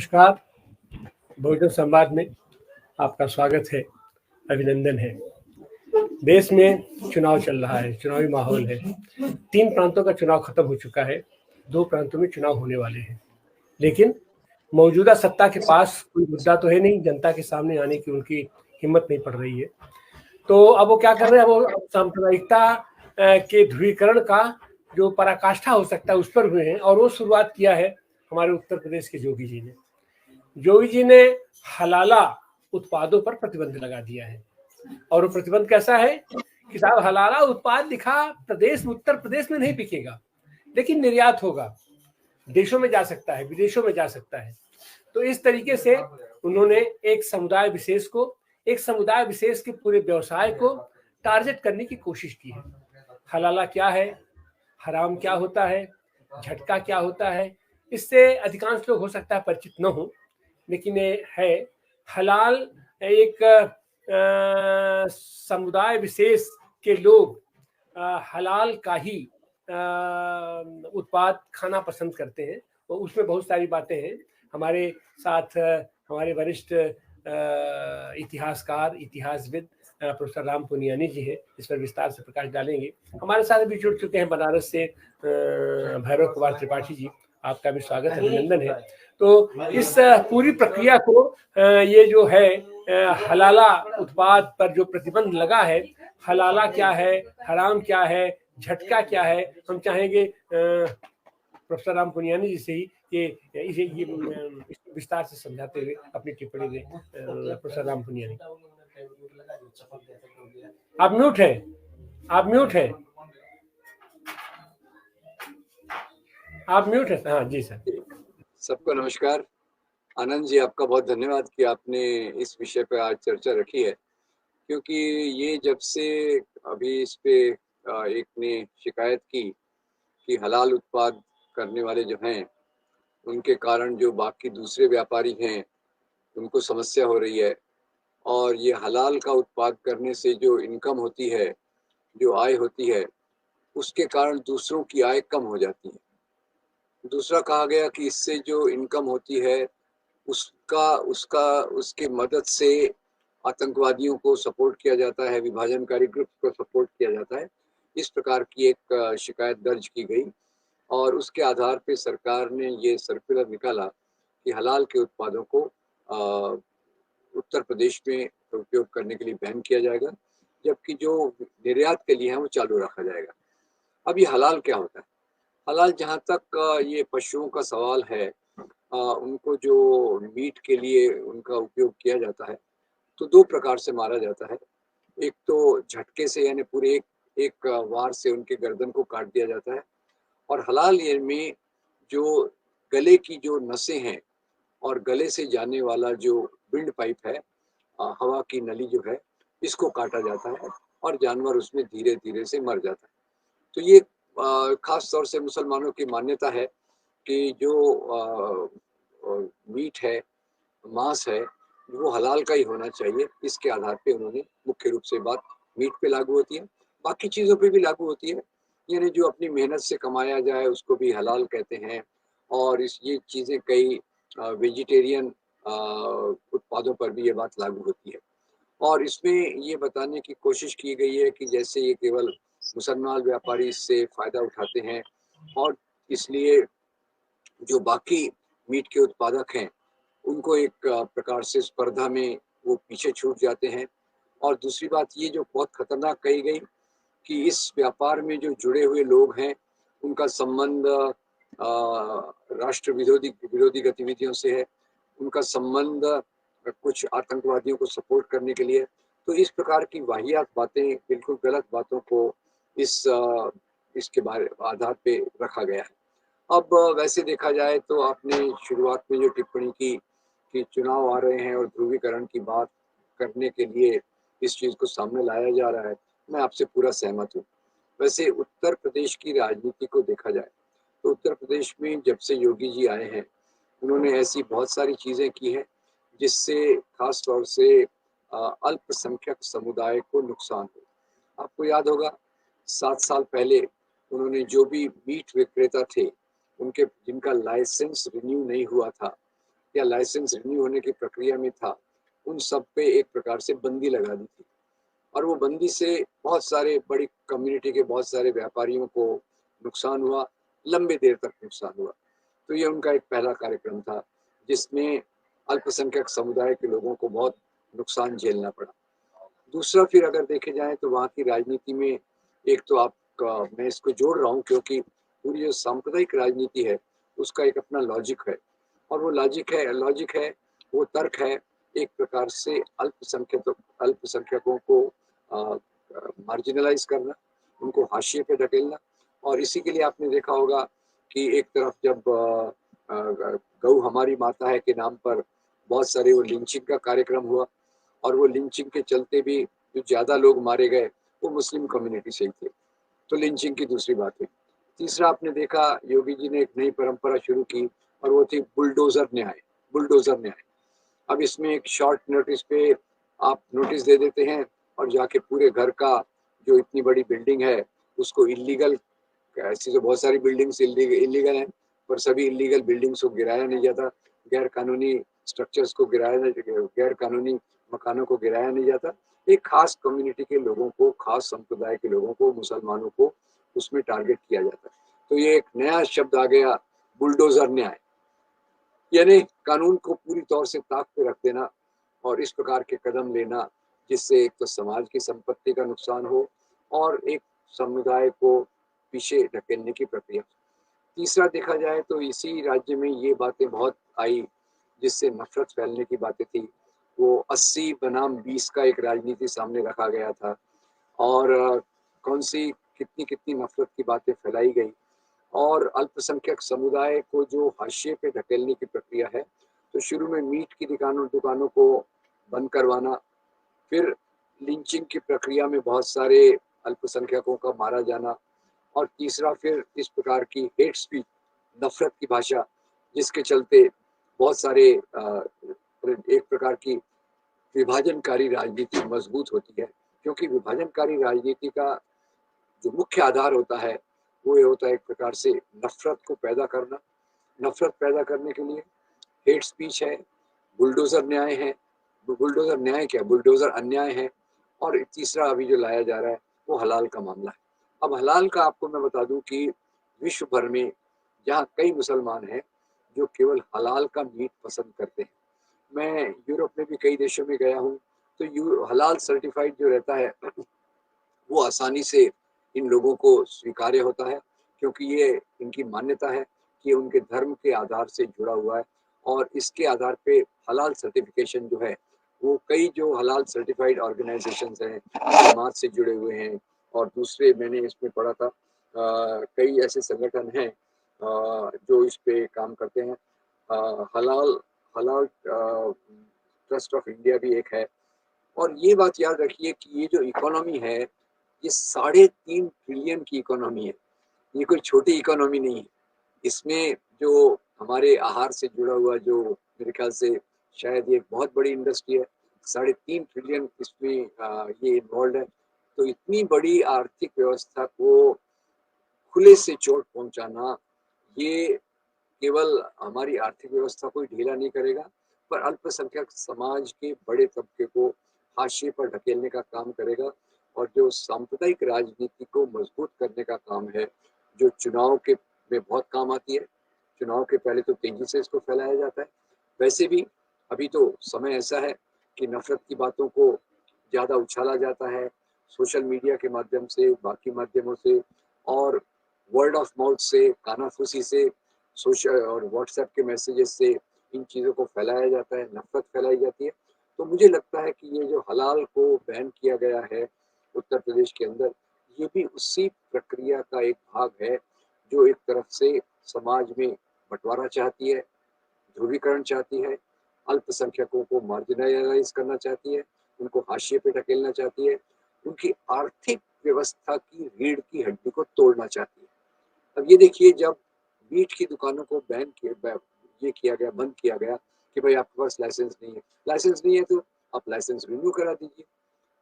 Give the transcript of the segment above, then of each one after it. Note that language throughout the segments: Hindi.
नमस्कार, बहुजन संवाद में आपका स्वागत है, अभिनंदन है। देश में चुनाव चल रहा है, चुनावी माहौल है। 3 प्रांतों का चुनाव खत्म हो चुका है, 2 प्रांतों में चुनाव होने वाले हैं। लेकिन मौजूदा सत्ता के पास कोई मुद्दा तो है नहीं, जनता के सामने आने की उनकी हिम्मत नहीं पड़ रही है। तो अब वो क्या कर रहे हैं, वो सांप्रदायिकता के ध्रुवीकरण का जो पराकाष्ठा हो सकता है उस पर हुए हैं, और वो शुरुआत किया है हमारे उत्तर प्रदेश के योगी जी ने। योगी जी ने हलाला उत्पादों पर प्रतिबंध लगा दिया है, और वो प्रतिबंध कैसा है कि साहब हलाला उत्पाद लिखा उत्तर प्रदेश में नहीं बिकेगा, लेकिन निर्यात होगा, देशों में जा सकता है, विदेशों में जा सकता है। तो इस तरीके से उन्होंने एक समुदाय विशेष के पूरे व्यवसाय को टारगेट करने की कोशिश की है। हलाला क्या है, हराम क्या होता है, झटका क्या होता है, इससे अधिकांश लोग हो सकता है परिचित न हो, लेकिन ये है हलाल एक समुदाय विशेष के लोग हलाल का ही उत्पाद खाना पसंद करते हैं, और उसमें बहुत सारी बातें हैं। हमारे साथ हमारे वरिष्ठ इतिहासविद प्रोफेसर राम पुनियानी जी हैं, इस पर विस्तार से प्रकाश डालेंगे। हमारे साथ भी जुड़ चुके हैं बनारस से भैरव कुमार त्रिपाठी जी, आपका भी स्वागत है, अभिनंदन है। तो इस पूरी प्रक्रिया को ये जो है हलाला उत्पाद पर जो प्रतिबंध लगा है, हलाला क्या है, हराम क्या है, झटका क्या है, हम चाहेंगे प्रोफेसर राम पुनियानी जी से ही इसे विस्तार से समझाते हुए अपनी टिप्पणी दें। प्रोफेसर राम पुनियानी, आप म्यूट है। हाँ जी सर। सबको नमस्कार। आनंद जी, आपका बहुत धन्यवाद कि आपने इस विषय पर आज चर्चा रखी है, क्योंकि ये जब से अभी इस पे एक ने शिकायत की कि हलाल उत्पाद करने वाले जो हैं उनके कारण जो बाकी दूसरे व्यापारी हैं उनको समस्या हो रही है, और ये हलाल का उत्पाद करने से जो इनकम होती है, जो आय होती है, उसके कारण दूसरों की आय कम हो जाती है। दूसरा कहा गया कि इससे जो इनकम होती है उसके मदद से आतंकवादियों को सपोर्ट किया जाता है, विभाजनकारी ग्रुप को सपोर्ट किया जाता है। इस प्रकार की एक शिकायत दर्ज की गई, और उसके आधार पर सरकार ने ये सर्कुलर निकाला कि हलाल के उत्पादों को उत्तर प्रदेश में उपयोग करने के लिए बैन किया जाएगा, जबकि जो निर्यात के लिए है वो चालू रखा जाएगा। अब ये हलाल क्या होता है? हलाल, जहाँ तक ये पशुओं का सवाल है, उनको जो मीट के लिए उनका उपयोग किया जाता है, तो 2 प्रकार से मारा जाता है। एक तो झटके से, यानी पूरे एक वार से उनके गर्दन को काट दिया जाता है, और हलाल ये में जो गले की जो नसें हैं और गले से जाने वाला जो विंड पाइप है, हवा की नली जो है, इसको काटा जाता है और जानवर उसमें धीरे धीरे से मर जाता है। तो ये खास तौर से मुसलमानों की मान्यता है कि जो मीट है, मांस है, वो हलाल का ही होना चाहिए। इसके आधार पे उन्होंने मुख्य रूप से बात मीट पे लागू होती है, बाकी चीज़ों पे भी लागू होती है। यानी जो अपनी मेहनत से कमाया जाए उसको भी हलाल कहते हैं, और ये चीज़ें कई वेजिटेरियन उत्पादों पर भी ये बात लागू होती है। और इसमें ये बताने की कोशिश की गई है कि जैसे ये केवल मुसलमान व्यापारी इससे फ़ायदा उठाते हैं, और इसलिए जो बाकी मीट के उत्पादक हैं उनको एक प्रकार से स्पर्धा में वो पीछे छूट जाते हैं। और दूसरी बात ये जो बहुत खतरनाक कही गई कि इस व्यापार में जो जुड़े हुए लोग हैं उनका संबंध राष्ट्र विरोधी गतिविधियों से है, उनका संबंध कुछ आतंकवादियों को सपोर्ट करने के लिए। तो इस प्रकार की वाहियात बातें, बिल्कुल गलत बातों को इसके आधार पे रखा गया है। अब वैसे देखा जाए तो आपने शुरुआत में जो टिप्पणी की कि चुनाव आ रहे हैं और ध्रुवीकरण की बात करने के लिए इस चीज़ को सामने लाया जा रहा है, मैं आपसे पूरा सहमत हूँ। वैसे उत्तर प्रदेश की राजनीति को देखा जाए तो उत्तर प्रदेश में जब से योगी जी आए हैं उन्होंने ऐसी बहुत सारी चीज़ें की हैं जिससे खास तौर से अल्पसंख्यक समुदाय को नुकसान हो। आपको याद होगा 7 साल पहले उन्होंने जो भी मीट विक्रेता थे उनके जिनका लाइसेंस रिन्यू नहीं हुआ था, या लाइसेंस रिन्यू होने की प्रक्रिया में था, उन सब पे एक प्रकार से बंदी लगा दी थी। और वो बंदी से बहुत सारे बड़ी कम्युनिटी के बहुत सारे व्यापारियों को नुकसान हुआ, लंबे देर तक नुकसान हुआ। तो ये उनका एक पहला कार्यक्रम था, जिसमें अल्पसंख्यक समुदाय के लोगों को बहुत नुकसान झेलना पड़ा। दूसरा फिर अगर देखे जाए तो वहाँ की राजनीति में एक तो आपका, मैं इसको जोड़ रहा हूँ क्योंकि पूरी जो सांप्रदायिक राजनीति है उसका एक अपना लॉजिक है, और वो लॉजिक है, वो तर्क है एक प्रकार से अल्पसंख्यकों को मार्जिनलाइज करना, उनको हाशिए पे धकेलना। और इसी के लिए आपने देखा होगा कि एक तरफ जब गौ हमारी माता है के नाम पर बहुत सारे वो लिंचिंग का कार्यक्रम हुआ, और वो लिंचिंग के चलते भी जो ज्यादा लोग मारे गए वो मुस्लिम कम्युनिटी से ही थे। तो लिंचिंग की दूसरी बात हुई। तीसरा आपने देखा योगी जी ने एक नई परंपरा शुरू की, और वो थी बुलडोजर न्याय। बुलडोजर न्याय। अब इसमें एक शॉर्ट नोटिस पे आप नोटिस दे देते हैं और जाके पूरे घर का जो इतनी बड़ी बिल्डिंग है उसको इलीगल, ऐसी तो बहुत सारी बिल्डिंग्स इलीगल हैं, पर सभी इलीगल बिल्डिंग्स को गिराया नहीं जाता, गैर कानूनी स्ट्रक्चर्स को गैर कानूनी मकानों को गिराया नहीं जाता। एक खास कम्युनिटी के लोगों को, खास संप्रदाय के लोगों को, मुसलमानों को उसमें टारगेट किया जाता है। तो ये एक नया शब्द आ गया, बुलडोजर न्याय, यानी कानून को पूरी तौर से ताक पे रख देना और इस प्रकार के कदम लेना जिससे एक तो समाज की संपत्ति का नुकसान हो और एक समुदाय को पीछे ढकेलने की प्रक्रिया। तीसरा देखा जाए तो इसी राज्य में ये बातें बहुत आई जिससे नफरत फैलने की बातें थी। वो 80 बनाम 20 का एक राजनीति सामने रखा गया था, और कौन सी कितनी कितनी नफरत की बातें फैलाई गई, और अल्पसंख्यक समुदाय को जो हाशिए पे धकेलने की प्रक्रिया है। तो शुरू में मीट की दुकानों को बंद करवाना, फिर लिंचिंग की प्रक्रिया में बहुत सारे अल्पसंख्यकों का मारा जाना, और तीसरा फिर इस प्रकार की हेट स्पीच, नफरत की भाषा, जिसके चलते बहुत सारे एक प्रकार की विभाजनकारी राजनीति मजबूत होती है। क्योंकि विभाजनकारी राजनीति का जो मुख्य आधार होता है वो ये होता है एक प्रकार से नफरत को पैदा करना। नफरत पैदा करने के लिए हेट स्पीच है, बुलडोजर न्याय है। बुलडोजर न्याय क्या, बुलडोजर अन्याय है। और तीसरा अभी जो लाया जा रहा है वो हलाल का मामला है। अब हलाल का आपको मैं बता दूं कि विश्व भर में जहाँ कई मुसलमान हैं जो केवल हलाल का मीट पसंद करते हैं। मैं यूरोप में भी कई देशों में गया हूँ, तो हलाल सर्टिफाइड जो रहता है वो आसानी से इन लोगों को स्वीकार्य होता है, क्योंकि ये इनकी मान्यता है कि उनके धर्म के आधार से जुड़ा हुआ है। और इसके आधार पे हलाल सर्टिफिकेशन जो है वो कई जो हलाल सर्टिफाइड ऑर्गेनाइजेशंस हैं, जमात से जुड़े हुए हैं, और दूसरे मैंने इसमें पढ़ा था कई ऐसे संगठन हैं जो इस पे काम करते हैं। हलाल हलाल ट्रस्ट ऑफ इंडिया भी एक है। और ये बात याद रखिए कि ये जो इकोनॉमी है ये 3.5 ट्रिलियन की इकोनॉमी है। ये कोई छोटी इकोनॉमी नहीं है। इसमें जो हमारे आहार से जुड़ा हुआ जो मेरे ख्याल से शायद ये एक बहुत बड़ी इंडस्ट्री है। 3.5 ट्रिलियन इसमें ये इन्वॉल्व है। तो इतनी बड़ी आर्थिक व्यवस्था को खुले से चोट पहुंचाना, ये केवल हमारी आर्थिक व्यवस्था को ही ढीला नहीं करेगा, पर अल्पसंख्यक समाज के बड़े तबके को हाशिए पर ढकेलने का काम करेगा। और जो सांप्रदायिक राजनीति को मजबूत करने का काम है, जो चुनाव के में बहुत काम आती है। चुनाव के पहले तो तेजी से इसको फैलाया जाता है। वैसे भी अभी तो समय ऐसा है कि नफरत की बातों को ज़्यादा उछाला जाता है सोशल मीडिया के माध्यम से, बाकी माध्यमों से, और वर्ड ऑफ माउथ से, कानाफूसी से, सोशल और व्हाट्सएप के मैसेजेस से इन चीज़ों को फैलाया जाता है, नफरत फैलाई जाती है। तो मुझे लगता है कि ये जो हलाल को बैन किया गया है उत्तर प्रदेश के अंदर, ये भी उसी प्रक्रिया का एक भाग है जो एक तरफ से समाज में बंटवारा चाहती है, ध्रुवीकरण चाहती है, अल्पसंख्यकों को मार्जिनलाइज करना चाहती है, उनको हाशिए पे ढकेलना चाहती है, उनकी आर्थिक व्यवस्था की रीढ़ की हड्डी को तोड़ना चाहती है। अब ये देखिए, जब मीट की दुकानों को ये किया गया, बंद किया गया कि भाई आपके पास लाइसेंस नहीं है। लाइसेंस नहीं है तो आप लाइसेंस रिन्यू करा दीजिए।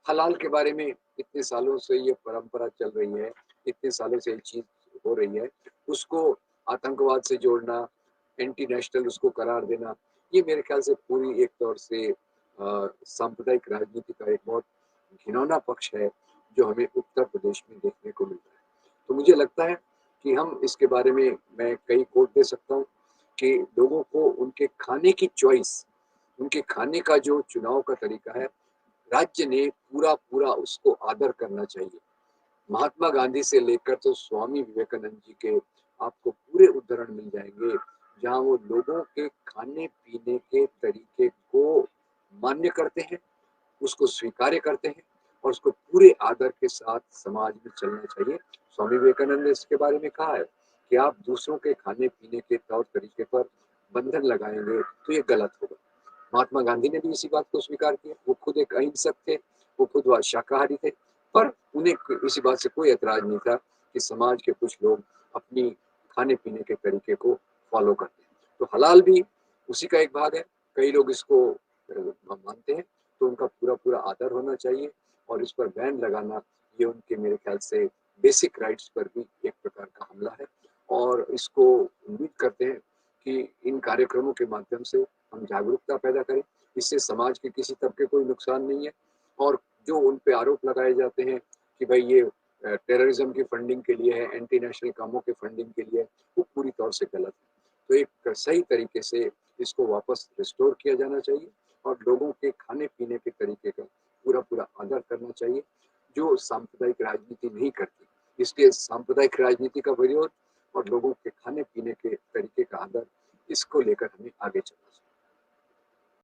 हलाल के बारे में इतने सालों से ये परंपरा चल रही है, इतने सालों से ये चीज हो रही है, उसको आतंकवाद से जोड़ना, एंटी नेशनल उसको करार देना, ये मेरे ख्याल से पूरी एक तौर से सांप्रदायिक राजनीति का एक बहुत घिनौना पक्ष है जो हमें उत्तर प्रदेश में देखने को मिल रहा है। तो मुझे लगता है कि हम इसके बारे में मैं कई कोट दे सकता हूँ कि लोगों को उनके खाने की चॉइस, उनके खाने का जो चुनाव का तरीका है, राज्य ने पूरा उसको आदर करना चाहिए। महात्मा गांधी से लेकर तो स्वामी विवेकानंद जी के आपको पूरे उदाहरण मिल जाएंगे जहां वो लोगों के खाने पीने के तरीके को मान्य करते हैं, उसको स्वीकार्य करते हैं और उसको पूरे आदर के साथ समाज में चलना चाहिए। स्वामी विवेकानंद ने इसके बारे में कहा है कि आप दूसरों के खाने पीने के तौर तरीके पर बंधन लगाएंगे तो ये गलत होगा। महात्मा गांधी ने भी इसी बात को स्वीकार किया। वो खुद एक अहिंसक थे, वो खुद शाकाहारी थे, पर उन्हें इसी बात से कोई एतराज नहीं था कि समाज के कुछ लोग अपनी खाने पीने के तरीके को फॉलो करते हैं। तो हलाल भी उसी का एक भाग है। कई लोग इसको मानते हैं, तो उनका पूरा आदर होना चाहिए और इस पर बैन लगाना ये उनके मेरे ख्याल से बेसिक राइट्स पर भी एक प्रकार का हमला है। और इसको उम्मीद करते हैं कि इन कार्यक्रमों के माध्यम से हम जागरूकता पैदा करें। इससे समाज के किसी तबके को नुकसान नहीं है और जो उन पे आरोप लगाए जाते हैं कि भाई ये टेररिज्म की फंडिंग के लिए है, एंटी नेशनल कामों के फंडिंग के लिए है, वो पूरी तौर से गलत है। तो एक सही तरीके से इसको वापस रिस्टोर किया जाना चाहिए और लोगों के खाने पीने के तरीके का पूरा आदर करना चाहिए, जो सांप्रदायिक राजनीति नहीं करती। इसके सांप्रदायिक राजनीति का विरोध और लोगों के खाने पीने के तरीके का आदर, इसको लेकर हमें आगे चलना